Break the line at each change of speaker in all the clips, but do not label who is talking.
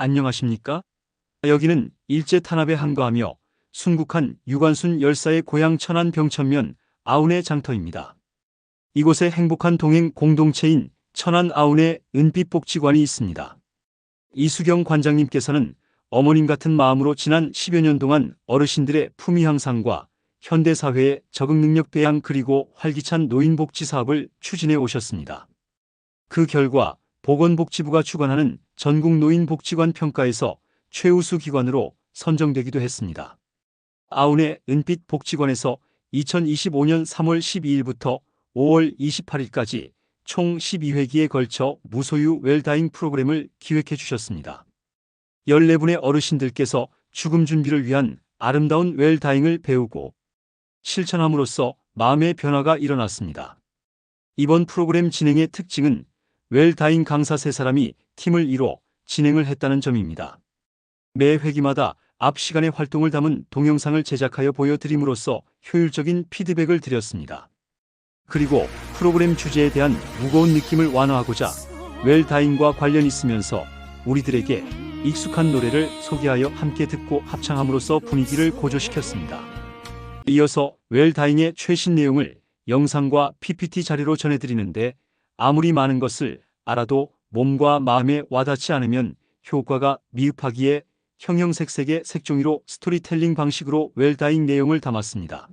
안녕하십니까? 여기는 일제 탄압에 항거하며 순국한 유관순 열사의 고향 천안 병천면 아운의 장터입니다. 이곳에 행복한 동행 공동체인 천안 아운의 은빛복지관이 있습니다. 이수경 관장님께서는 어머님 같은 마음으로 지난 10여 년 동안 어르신들의 품위 향상과 현대사회의 적응 능력 배양 그리고 활기찬 노인복지 사업을 추진해 오셨습니다. 그 결과 보건복지부가 주관하는 전국노인복지관 평가에서 최우수 기관으로 선정되기도 했습니다. 아운의 은빛복지관에서 2025년 3월 12일부터 5월 28일까지 총 12회기에 걸쳐 무소유 웰다잉 프로그램을 기획해 주셨습니다. 14분의 어르신들께서 죽음 준비를 위한 아름다운 웰다잉을 배우고 실천함으로써 마음의 변화가 일어났습니다. 이번 프로그램 진행의 특징은 웰다잉 강사 3사람이 팀을 이뤄 진행을 했다는 점입니다. 매 회기마다 앞 시간의 활동을 담은 동영상을 제작하여 보여드림으로써 효율적인 피드백을 드렸습니다. 그리고 프로그램 주제에 대한 무거운 느낌을 완화하고자 웰다잉과 관련 있으면서 우리들에게 익숙한 노래를 소개하여 함께 듣고 합창함으로써 분위기를 고조시켰습니다. 이어서 웰다잉의 최신 내용을 영상과 PPT 자료로 전해드리는데 아무리 많은 것을 알아도 몸과 마음에 와닿지 않으면 효과가 미흡하기에 형형색색의 색종이로 스토리텔링 방식으로 웰다잉 내용을 담았습니다.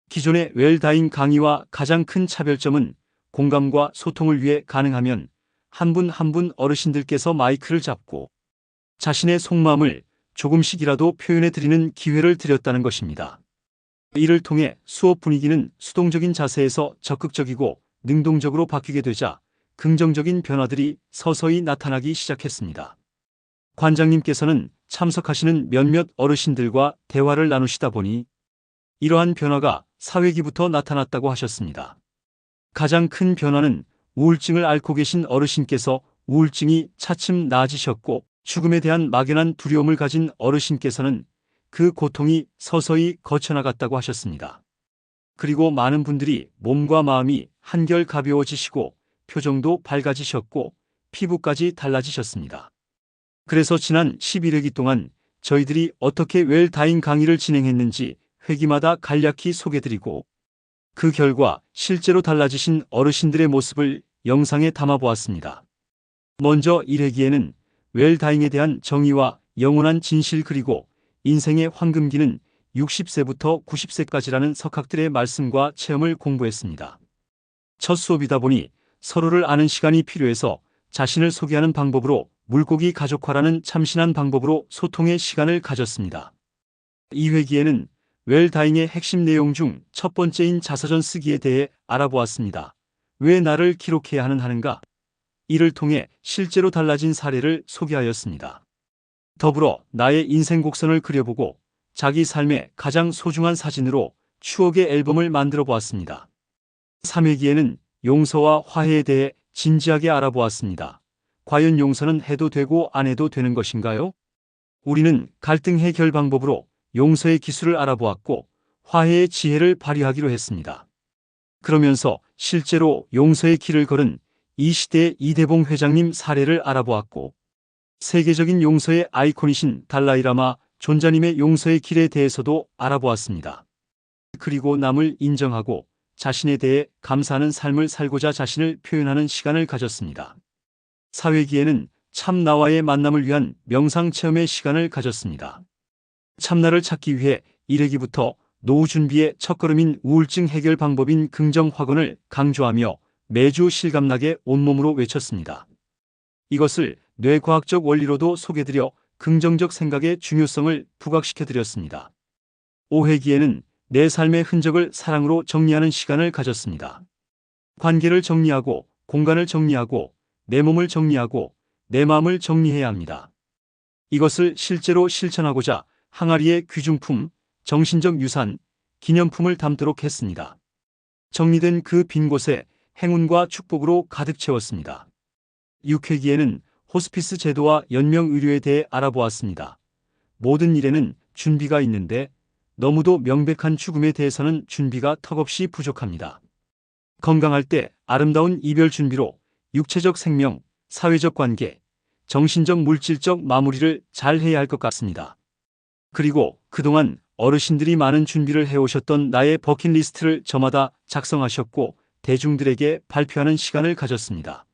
기존의 웰다잉 강의와 가장 큰 차별점은 공감과 소통을 위해 가능하면 한 분 한 분 어르신들께서 마이크를 잡고 자신의 속마음을 조금씩이라도 표현해드리는 기회를 드렸다는 것입니다. 이를 통해 수업 분위기는 수동적인 자세에서 적극적이고 능동적으로 바뀌게 되자 긍정적인 변화들이 서서히 나타나기 시작했습니다. 관장님께서는 참석하시는 몇몇 어르신들과 대화를 나누시다 보니 이러한 변화가 사회기부터 나타났다고 하셨습니다. 가장 큰 변화는 우울증을 앓고 계신 어르신께서 우울증이 차츰 나아지셨고 죽음에 대한 막연한 두려움을 가진 어르신께서는 그 고통이 서서히 거쳐나갔다고 하셨습니다. 그리고 많은 분들이 몸과 마음이 한결 가벼워지시고 표정도 밝아지셨고 피부까지 달라지셨습니다. 그래서 지난 11회기 동안 저희들이 어떻게 웰다잉 강의를 진행했는지 회기마다 간략히 소개드리고 그 결과 실제로 달라지신 어르신들의 모습을 영상에 담아보았습니다. 먼저 1회기에는 웰다잉에 대한 정의와 영원한 진실 그리고 인생의 황금기는 60세부터 90세까지라는 석학들의 말씀과 체험을 공부했습니다. 첫 수업이다 보니 서로를 아는 시간이 필요해서 자신을 소개하는 방법으로 물고기 가족화라는 참신한 방법으로 소통의 시간을 가졌습니다. 2회기에는 웰다잉의 핵심 내용 중 첫 번째인 자서전 쓰기에 대해 알아보았습니다. 왜 나를 기록해야 하는가? 이를 통해 실제로 달라진 사례를 소개하였습니다. 더불어 나의 인생 곡선을 그려보고 자기 삶의 가장 소중한 사진으로 추억의 앨범을 만들어 보았습니다. 3회기에는 용서와 화해에 대해 진지하게 알아보았습니다. 과연 용서는 해도 되고 안 해도 되는 것인가요? 우리는 갈등 해결 방법으로 용서의 기술을 알아보았고 화해의 지혜를 발휘하기로 했습니다. 그러면서 실제로 용서의 길을 걸은 이 시대의 이대봉 회장님 사례를 알아보았고 세계적인 용서의 아이콘이신 달라이라마 존자님의 용서의 길에 대해서도 알아보았습니다. 그리고 남을 인정하고 자신에 대해 감사하는 삶을 살고자 자신을 표현하는 시간을 가졌습니다. 4회기에는 참나와의 만남을 위한 명상 체험의 시간을 가졌습니다. 참나를 찾기 위해 1회기부터 노후 준비의 첫걸음인 우울증 해결 방법인 긍정 확언을 강조하며 매주 실감나게 온몸으로 외쳤습니다. 이것을 뇌과학적 원리로도 소개드려 긍정적 생각의 중요성을 부각시켜드렸습니다. 5회기에는 내 삶의 흔적을 사랑으로 정리하는 시간을 가졌습니다. 관계를 정리하고 공간을 정리하고 내 몸을 정리하고 내 마음을 정리해야 합니다. 이것을 실제로 실천하고자 항아리에 귀중품, 정신적 유산, 기념품을 담도록 했습니다. 정리된 그 빈 곳에 행운과 축복으로 가득 채웠습니다. 6회기에는 호스피스 제도와 연명 의료에 대해 알아보았습니다. 모든 일에는 준비가 있는데 너무도 명백한 죽음에 대해서는 준비가 턱없이 부족합니다. 건강할 때 아름다운 이별 준비로 육체적 생명, 사회적 관계, 정신적 물질적 마무리를 잘 해야 할 것 같습니다. 그리고 그동안 어르신들이 많은 준비를 해오셨던 나의 버킷리스트를 저마다 작성하셨고 대중들에게 발표하는 시간을 가졌습니다.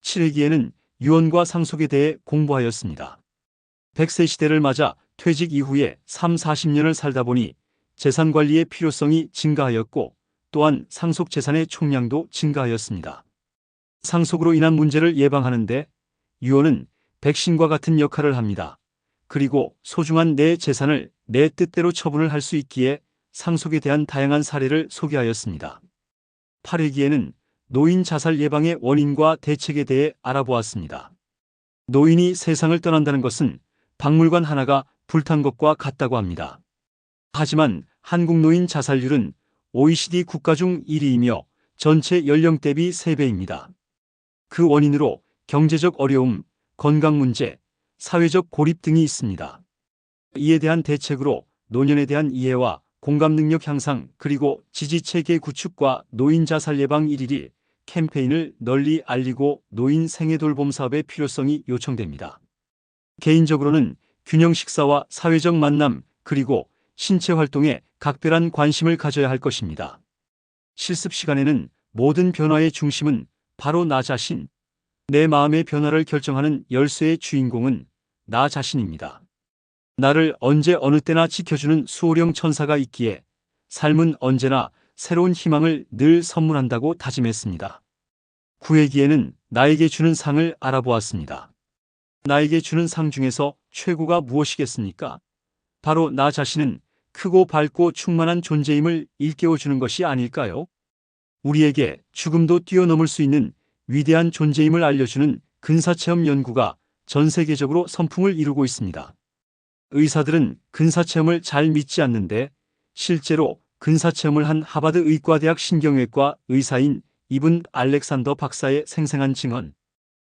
7회기에는 유언과 상속에 대해 공부하였습니다. 100세 시대를 맞아 퇴직 이후에 3, 40년을 살다 보니 재산 관리의 필요성이 증가하였고 또한 상속 재산의 총량도 증가하였습니다. 상속으로 인한 문제를 예방하는 데 유언은 백신과 같은 역할을 합니다. 그리고 소중한 내 재산을 내 뜻대로 처분을 할 수 있기에 상속에 대한 다양한 사례를 소개하였습니다. 8회기에는 노인 자살 예방의 원인과 대책에 대해 알아보았습니다. 노인이 세상을 떠난다는 것은 박물관 하나가 불탄 것과 같다고 합니다. 하지만 한국 노인 자살률은 OECD 국가 중 1위이며 전체 연령 대비 3배입니다. 그 원인으로 경제적 어려움, 건강 문제, 사회적 고립 등이 있습니다. 이에 대한 대책으로 노년에 대한 이해와 공감 능력 향상 그리고 지지체계 구축과 노인 자살 예방 1.1 캠페인을 널리 알리고 노인 생애 돌봄 사업의 필요성이 요청됩니다. 개인적으로는 균형 식사와 사회적 만남 그리고 신체 활동에 각별한 관심을 가져야 할 것입니다. 실습 시간에는 모든 변화의 중심은 바로 나 자신, 내 마음의 변화를 결정하는 열쇠의 주인공은 나 자신입니다. 나를 언제 어느 때나 지켜주는 수호령 천사가 있기에 삶은 언제나 새로운 희망을 늘 선물한다고 다짐했습니다. 9회기에는 나에게 주는 상을 알아보았습니다. 나에게 주는 상 중에서 최고가 무엇이겠습니까? 바로 나 자신은 크고 밝고 충만한 존재임을 일깨워주는 것이 아닐까요? 우리에게 죽음도 뛰어넘을 수 있는 위대한 존재임을 알려주는 근사체험 연구가 전 세계적으로 선풍을 이루고 있습니다. 의사들은 근사체험을 잘 믿지 않는데 실제로 근사체험을 한 하버드 의과대학 신경외과 의사인 이븐 알렉산더 박사의 생생한 증언.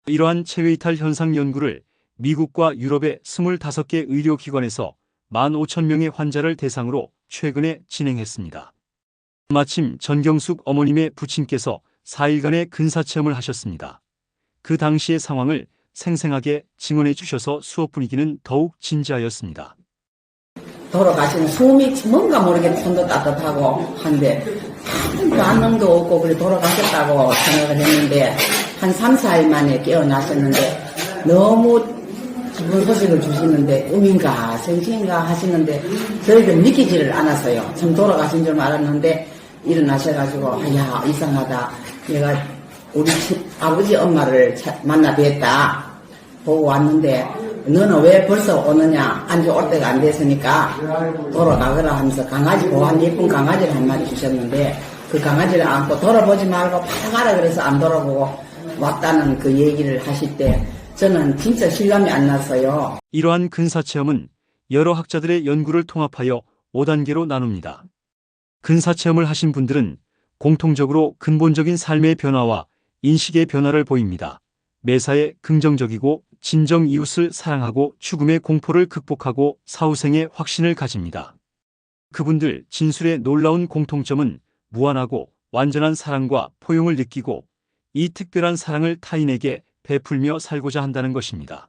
이러한 체외이탈 현상 연구를 미국과 유럽의 25개 의료기관에서 15,000명의 환자를 대상으로 최근에 진행했습니다. 마침 전경숙 어머님의 부친께서 4일간의 근사체험을 하셨습니다. 그 당시의 상황을 생생하게 증언해 주셔서 수업 분위기는 더욱 진지하였습니다.
돌아가시는 숨이 뭔가 모르게 손도 따뜻하고 한데 아무 반응도 없고 그래 돌아가셨다고 생각을 했는데 한 3, 4일 만에 깨어나셨는데 너무 기쁜 소식을 주시는데 꿈인가 생신인가 하시는데 저희들 믿기지를 않았어요. 참 돌아가신 줄 알았는데 일어나셔가지고 야 이상하다. 내가 우리 아버지 엄마를 만나 뵀다. 보고 왔는데 너는 왜 벌써 오느냐 안지 올 때가 안 됐으니까 돌아가거라 하면서 강아지 보한 예쁜 강아지를 한 마리 주셨는데 그 강아지를 안고 돌아보지 말고 바로 가라 그래서 안 돌아보고 왔다는 그 얘기를 하실 때 저는 진짜 실감이 안 났어요.
이러한 근사체험은 여러 학자들의 연구를 통합하여 5단계로 나눕니다. 근사체험을 하신 분들은 공통적으로 근본적인 삶의 변화와 인식의 변화를 보입니다. 매사에 긍정적이고 진정 이웃을 사랑하고 죽음의 공포를 극복하고 사후생의 확신을 가집니다. 그분들 진술의 놀라운 공통점은 무한하고 완전한 사랑과 포용을 느끼고 이 특별한 사랑을 타인에게 베풀며 살고자 한다는 것입니다.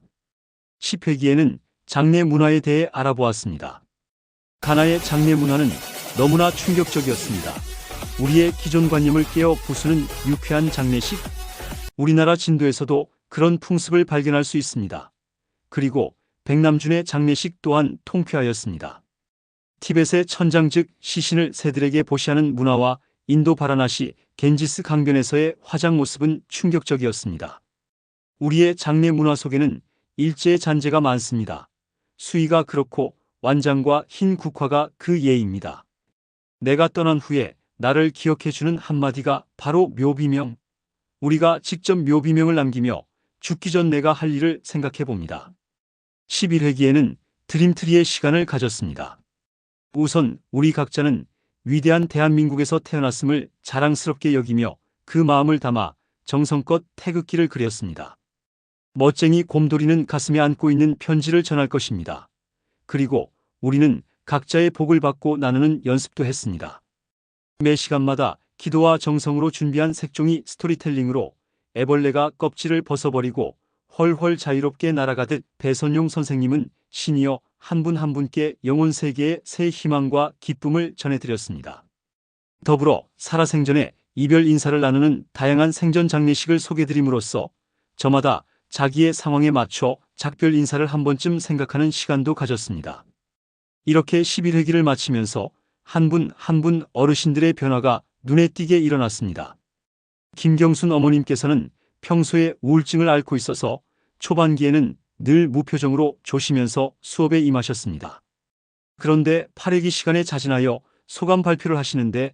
10회기에는 장례 문화에 대해 알아보았습니다. 가나의 장례 문화는 너무나 충격적이었습니다. 우리의 기존 관념을 깨어 부수는 유쾌한 장례식. 우리나라 진도에서도 그런 풍습을 발견할 수 있습니다. 그리고 백남준의 장례식 또한 통쾌하였습니다. 티벳의 천장 즉 시신을 새들에게 보시하는 문화와 인도 바라나시 겐지스 강변에서의 화장 모습은 충격적이었습니다. 우리의 장례 문화 속에는 일제의 잔재가 많습니다. 수의가 그렇고 완장과 흰 국화가 그 예입니다. 내가 떠난 후에 나를 기억해주는 한마디가 바로 묘비명. 우리가 직접 묘비명을 남기며 죽기 전 내가 할 일을 생각해 봅니다. 11회기에는 드림트리의 시간을 가졌습니다. 우선 우리 각자는 위대한 대한민국에서 태어났음을 자랑스럽게 여기며 그 마음을 담아 정성껏 태극기를 그렸습니다. 멋쟁이 곰돌이는 가슴에 안고 있는 편지를 전할 것입니다. 그리고 우리는 각자의 복을 받고 나누는 연습도 했습니다. 매 시간마다 기도와 정성으로 준비한 색종이 스토리텔링으로 애벌레가 껍질을 벗어버리고 훨훨 자유롭게 날아가듯 배선용 선생님은 시니어 한 분 한 분께 영혼 세계의 새 희망과 기쁨을 전해드렸습니다. 더불어 살아생전에 이별 인사를 나누는 다양한 생전 장례식을 소개드림으로써 저마다 자기의 상황에 맞춰 작별 인사를 한 번쯤 생각하는 시간도 가졌습니다. 이렇게 11회기를 마치면서 한 분 한 분 어르신들의 변화가 눈에 띄게 일어났습니다. 김경순 어머님께서는 평소에 우울증을 앓고 있어서 초반기에는 늘 무표정으로 조시면서 수업에 임하셨습니다. 그런데 8회기 시간에 자진하여 소감 발표를 하시는데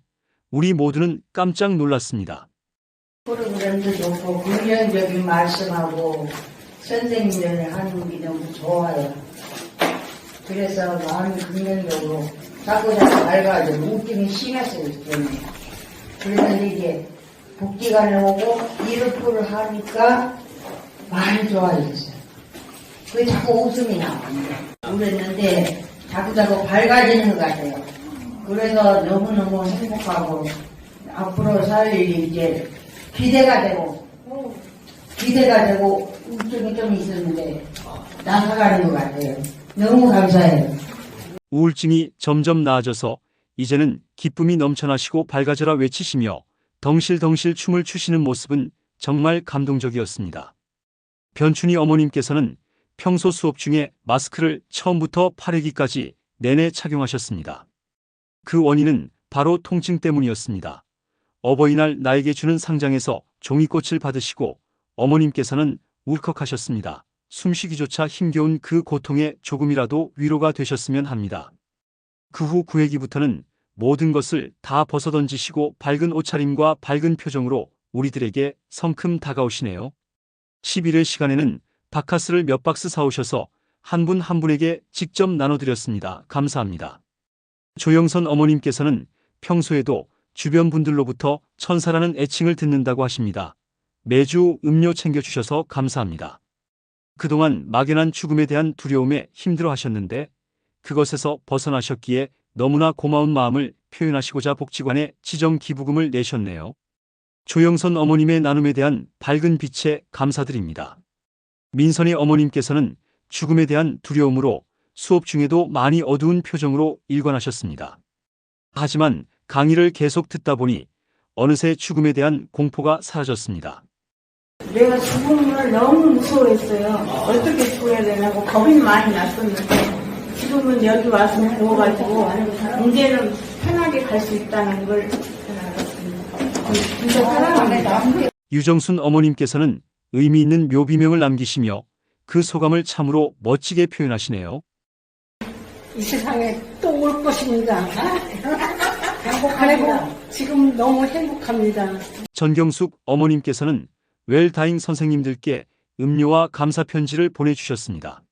우리 모두는 깜짝 놀랐습니다.
프로그램도 좋고 긍정적인 말씀하고 선생님들이 하는 게 너무 좋아요. 그래서 마음이 긍정적으로 자꾸 밝아져. 우울증이 심했어요. 때문에. 그래서 이제 복지관에 오고 이르프를 하니까 많이 좋아졌어요. 그게 자꾸 웃음이 나옵니다. 그랬는데 자꾸 밝아지는 것 같아요. 그래서 너무너무 행복하고 앞으로 살 일이 이제 기대가 되고 우울증이 좀 있었는데 나아가는 것 같아요. 너무 감사해요.
우울증이 점점 나아져서 이제는 기쁨이 넘쳐나시고 밝아져라 외치시며 덩실덩실 춤을 추시는 모습은 정말 감동적이었습니다. 변춘희 어머님께서는 평소 수업 중에 마스크를 처음부터 8회기까지 내내 착용하셨습니다. 그 원인은 바로 통증 때문이었습니다. 어버이날 나에게 주는 상장에서 종이꽃을 받으시고 어머님께서는 울컥하셨습니다. 숨쉬기조차 힘겨운 그 고통에 조금이라도 위로가 되셨으면 합니다. 그 후 9회기부터는 모든 것을 다 벗어던지시고 밝은 옷차림과 밝은 표정으로 우리들에게 성큼 다가오시네요. 11회 시간에는 바카스를 몇 박스 사오셔서 한 분 한 분에게 직접 나눠드렸습니다. 감사합니다. 조영선 어머님께서는 평소에도 주변 분들로부터 천사라는 애칭을 듣는다고 하십니다. 매주 음료 챙겨주셔서 감사합니다. 그동안 막연한 죽음에 대한 두려움에 힘들어하셨는데 그것에서 벗어나셨기에 너무나 고마운 마음을 표현하시고자 복지관에 지정 기부금을 내셨네요. 조영선 어머님의 나눔에 대한 밝은 빛에 감사드립니다. 민선희 어머님께서는 죽음에 대한 두려움으로 수업 중에도 많이 어두운 표정으로 일관하셨습니다. 하지만 강의를 계속 듣다 보니 어느새 죽음에 대한 공포가 사라졌습니다.
내가 죽음을 너무 무서워했어요. 어떻게 죽어야 되냐고 겁이 많이 났었는데 지금은 여기 와서 누워가지고 이제는 편하게 갈 수 있다는 걸 알았습니다. 진짜 사랑합니다.
유정순 어머님께서는 의미 있는 묘비명을 남기시며 그 소감을 참으로 멋지게 표현하시네요.
이 세상에 또 올 것입니다. 행복합니다. 지금 너무 행복합니다.
전경숙 어머님께서는 웰다잉 선생님들께 음료와 감사 편지를 보내주셨습니다.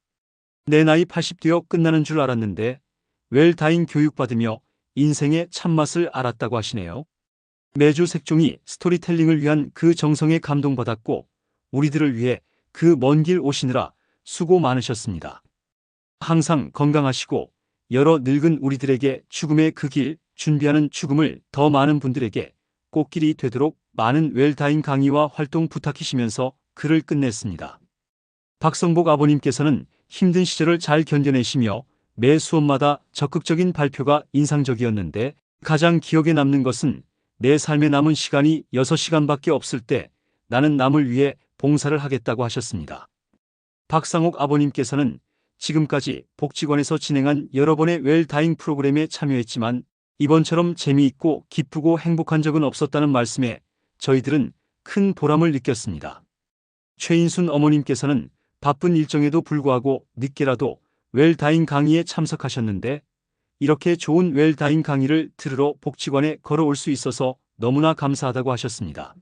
내 나이 80되어 끝나는 줄 알았는데 웰다잉 교육받으며 인생의 참맛을 알았다고 하시네요. 매주 색종이 스토리텔링을 위한 그 정성에 감동받았고 우리들을 위해 그 먼 길 오시느라 수고 많으셨습니다. 항상 건강하시고 여러 늙은 우리들에게 죽음의 그 길 준비하는 죽음을 더 많은 분들에게 꽃길이 되도록 많은 웰다잉 강의와 활동 부탁하시면서 글을 끝냈습니다. 박성복 아버님께서는 힘든 시절을 잘 견뎌내시며 매 수업마다 적극적인 발표가 인상적이었는데 가장 기억에 남는 것은 내 삶에 남은 시간이 6시간밖에 없을 때 나는 남을 위해 봉사를 하겠다고 하셨습니다. 박상옥 아버님께서는 지금까지 복지관에서 진행한 여러 번의 웰다잉 프로그램에 참여했지만 이번처럼 재미있고 기쁘고 행복한 적은 없었다는 말씀에 저희들은 큰 보람을 느꼈습니다. 최인순 어머님께서는 바쁜 일정에도 불구하고 늦게라도 웰다잉 강의에 참석하셨는데 이렇게 좋은 웰다잉 강의를 들으러 복지관에 걸어올 수 있어서 너무나 감사하다고 하셨습니다.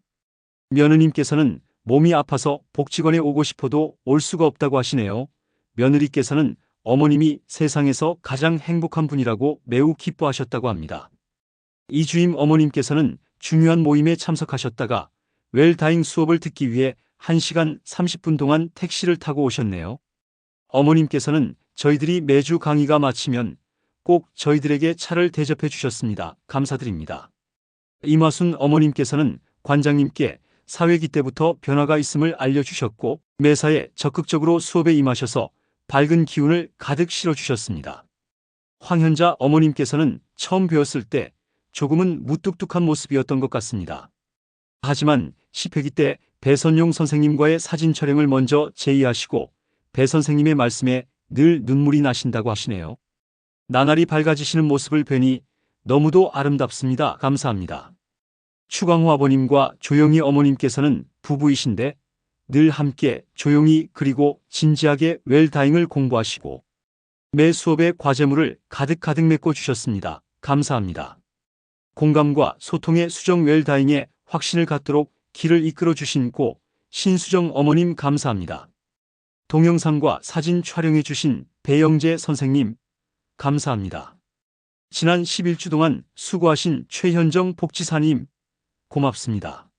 며느님께서는 몸이 아파서 복지관에 오고 싶어도 올 수가 없다고 하시네요. 며느리께서는 어머님이 세상에서 가장 행복한 분이라고 매우 기뻐하셨다고 합니다. 이주임 어머님께서는 중요한 모임에 참석하셨다가 웰다잉 수업을 듣기 위해 1시간 30분 동안 택시를 타고 오셨네요. 어머님께서는 저희들이 매주 강의가 마치면 꼭 저희들에게 차를 대접해 주셨습니다. 감사드립니다. 이마순 어머님께서는 관장님께 사회기 때부터 변화가 있음을 알려주셨고 매사에 적극적으로 수업에 임하셔서 밝은 기운을 가득 실어주셨습니다. 황현자 어머님께서는 처음 배웠을 때 조금은 무뚝뚝한 모습이었던 것 같습니다. 하지만 10회기 때 배선용 선생님과의 사진 촬영을 먼저 제의하시고 배 선생님의 말씀에 늘 눈물이 나신다고 하시네요. 나날이 밝아지시는 모습을 뵈니 너무도 아름답습니다. 감사합니다. 추광호 아버님과 조영희 어머님께서는 부부이신데 늘 함께 조용히 그리고 진지하게 웰다잉을 공부하시고 매 수업에 과제물을 가득 메꿔 주셨습니다. 감사합니다. 공감과 소통의 수정 웰다잉에 확신을 갖도록 길을 이끌어 주신 고 신수정 어머님 감사합니다. 동영상과 사진 촬영해 주신 배영재 선생님 감사합니다. 지난 11주 동안 수고하신 최현정 복지사님 고맙습니다.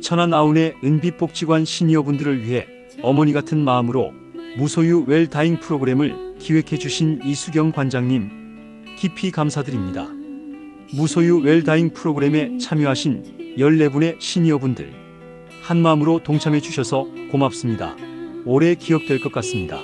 천안 아운의 은빛복지관 시니어분들을 위해 어머니 같은 마음으로 무소유 웰다잉 프로그램을 기획해 주신 이수경 관장님 깊이 감사드립니다. 무소유 웰다잉 프로그램에 참여하신 14분의 시니어분들 한마음으로 동참해 주셔서 고맙습니다. 오래 기억될 것 같습니다.